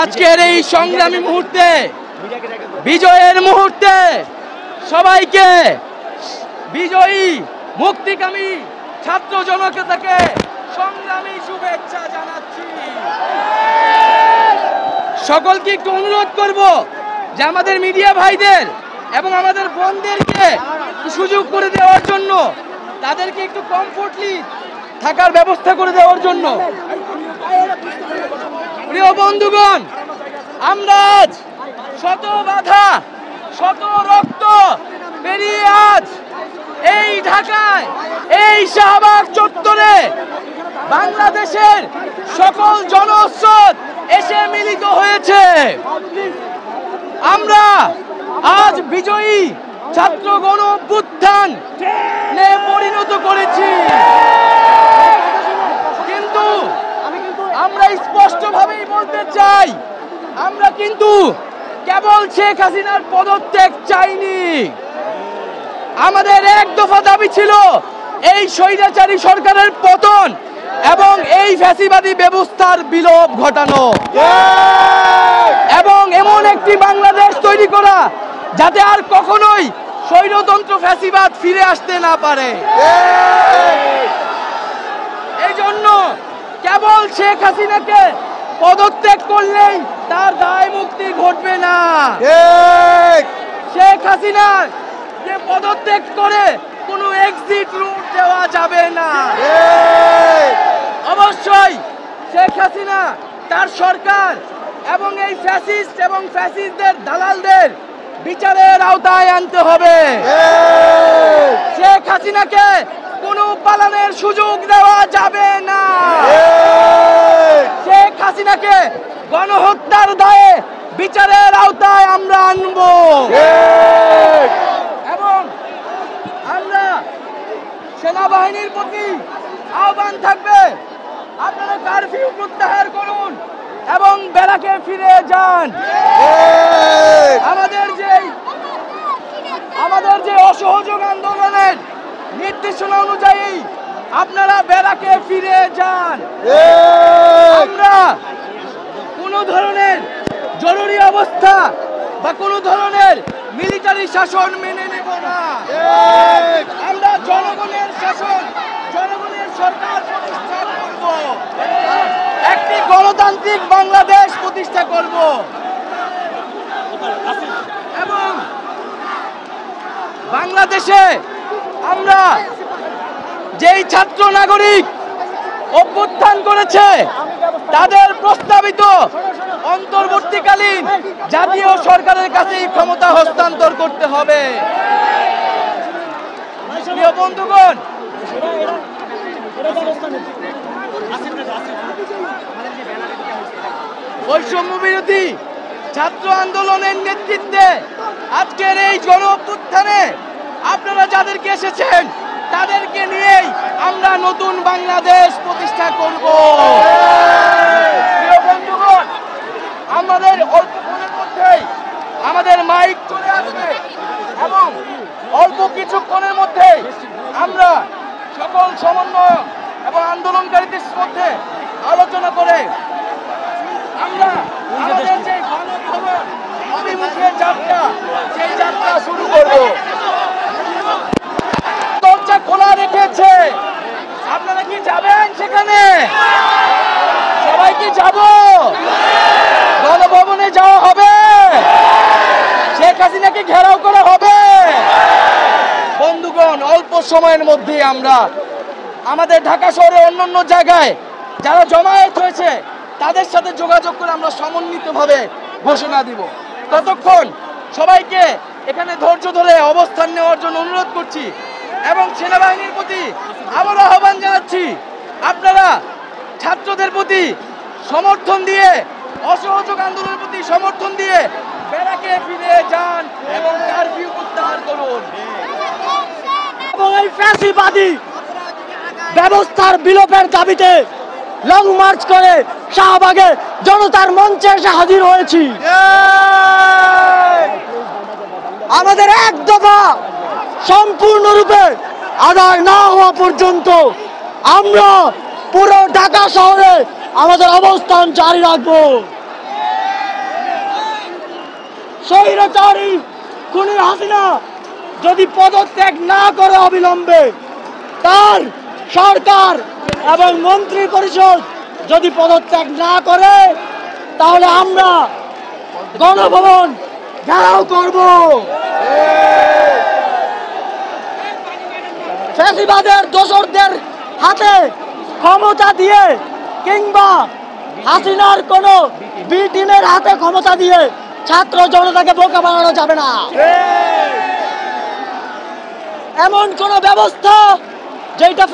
আজকের এই সংগ্রামী মুহূর্তে, বিজয়ের মুহূর্তে সবাইকে বিজয়ী মুক্তিকামী ছাত্র জনতাকে সংগ্রামী শুভেচ্ছা জানাচ্ছি। সকলকে একটু অনুরোধ করব যে আমাদের মিডিয়া ভাইদের এবং আমাদের বোনদেরকে সুযোগ করে দেওয়ার জন্য, তাদেরকে একটু কমফোর্টলি থাকার ব্যবস্থা করে দেওয়ার জন্য। প্রিয় বন্ধুগণ, আমরা আজ শত বাধা শত রক্ত পেরিয়ে আজ এই ঢাকায়, এই শাহবাগ চত্বরে বাংলাদেশের সকল জনস্রোত এসে মিলিত হয়েছে। আমরা আজ বিজয়ী ছাত্র গণ অভ্যুত্থান পরিণত করেছি, কিন্তু আমরা স্পষ্টভাবেই বলতে চাই, আমরা কিন্তু কেবল শেখ হাসিনার পদত্যাগ চাইনি। আমাদের এক দফা দাবি ছিল এই স্বৈরাচারী সরকারের পতন এবং এই ফ্যাসিবাদী ব্যবস্থার বিলোপ ঘটানো, এবং এমন একটি বাংলাদেশ তৈরি করা যাতে আর কখনোই স্বৈরতন্ত্র ফ্যাসিবাদ ফিরে আসতে না পারে। এই জন্য কেবল শেখ হাসিনাকে পদত্যাগ করলেই তার দায় মুক্তি ঘটবে না। শেখ হাসিনার যে পদত্যাগ করে কোনো এক্সিট রুট দেওয়া যাবে না। অবশ্যই শেখ হাসিনা, তার সরকার এবং এই ফ্যাসিস্ট এবং ফ্যাসিস্টদের দালালদের বিচারের আওতায় আনতে হবে। শেখ হাসিনাকে কোনো পালানোর সুযোগ দেওয়া যাবে না। শেখ হাসিনাকে গণহত্যার দায়ে বিচারের আওতায় আমরা আনব, এবং আমরা সেনাবাহিনীর প্রতি আহ্বান থাকবে, আপনারা কারফিউ প্রত্যাহার করুন এবং ব্যারাকে ফিরে যান। আমাদের যে অসহযোগ আন্দোলনের নির্দেশনা অনুযায়ী আপনারা ব্যারাকে ফিরে যান। আমরা কোনো ধরনের জরুরি অবস্থা বা কোনো ধরনের মিলিটারি শাসন মেনে নেব না। আমরা জনগণের শাসন, জনগণের সরকার প্রতিষ্ঠা করব, একটি গণতান্ত্রিক বাংলাদেশ প্রতিষ্ঠা করব, এবং বাংলাদেশে আমরা যেই ছাত্র নাগরিক অভ্যুত্থান করেছে তাদের প্রস্তাবিত অন্তর্বর্তীকালীন জাতীয় সরকারের কাছেই ক্ষমতা হস্তান্তর করতে হবে। প্রিয় বন্ধুগণ, বৈষম্য বিরোধী ছাত্র আন্দোলনের নেতৃত্বে আজকের এই গণ অভ্যুত্থানে আপনারা যাদেরকে এসেছেন তাদেরকে নিয়েই আমরা নতুন বাংলাদেশ প্রতিষ্ঠা করব। প্রিয় বন্ধুগণ, আমাদের অল্পক্ষণের মধ্যেই আমাদের মাইক চলে আসবে, এবং অল্প কিছুক্ষণের মধ্যে আমরা সকল সমন্বয় এবং আন্দোলনকারীদের মধ্যে আলোচনা করে আমরা আমাদের যে গণভবন অভিমুখে যাত্রা, সেই যাত্রা শুরু করব। দরজা খোলা রেখেছে, আপনারা কি যাবেন সেখানে? সবাই কি যাব? গণভবনে যাওয়া হবে? শেখ হাসিনাকে ঘেরাও করা হবে? বন্ধুগণ, অল্প সময়ের মধ্যে আমরা আমাদের ঢাকা শহরে অন্যান্য জায়গায় যারা জমায়েত হয়েছে তাদের সাথে যোগাযোগ করে আমরা সমন্বিতভাবে ঘোষণা দিব। ততক্ষণ সবাইকে এখানে ধৈর্য ধরে অবস্থান নেওয়ার জন্য অনুরোধ করছি, এবং সেনাবাহিনীর প্রতি আবারও আহ্বান জানাচ্ছি, আপনারা ছাত্রদের প্রতি সমর্থন দিয়ে, অসহযোগ আন্দোলনের প্রতি সমর্থন দিয়ে ব্যারাকে ফিরে যান এবং কারফিউ প্রত্যাহার করুন, এবং এই ফ্যাসিবাদী ব্যবস্থার বিলোপের দাবিতে লং মার্চ করে শাহবাগে জনতার মঞ্চে এসে হাজির হয়েছি। আমাদের এক দফা সম্পূর্ণরূপে আদায় না হওয়া পর্যন্ত আমরা পুরো ঢাকা শহরে আমাদের অবস্থান জারি রাখবো। স্বৈরাচারী খুনি হাসিনা যদি পদত্যাগ না করে অবিলম্বে, তার সরকার এবং মন্ত্রী পরিষদ যদি পদত্যাগ না করে, তাহলে আমরা গণভবন ঘেরাও করব। ফ্যাসিবাদের দোসরদের হাতে ক্ষমতা দিয়ে কিংবা হাসিনার কোন বি টিমের হাতে ক্ষমতা দিয়ে ছাত্র জনতাকে বোকা বানানো যাবে না। এমন কোন ব্যবস্থা যেটা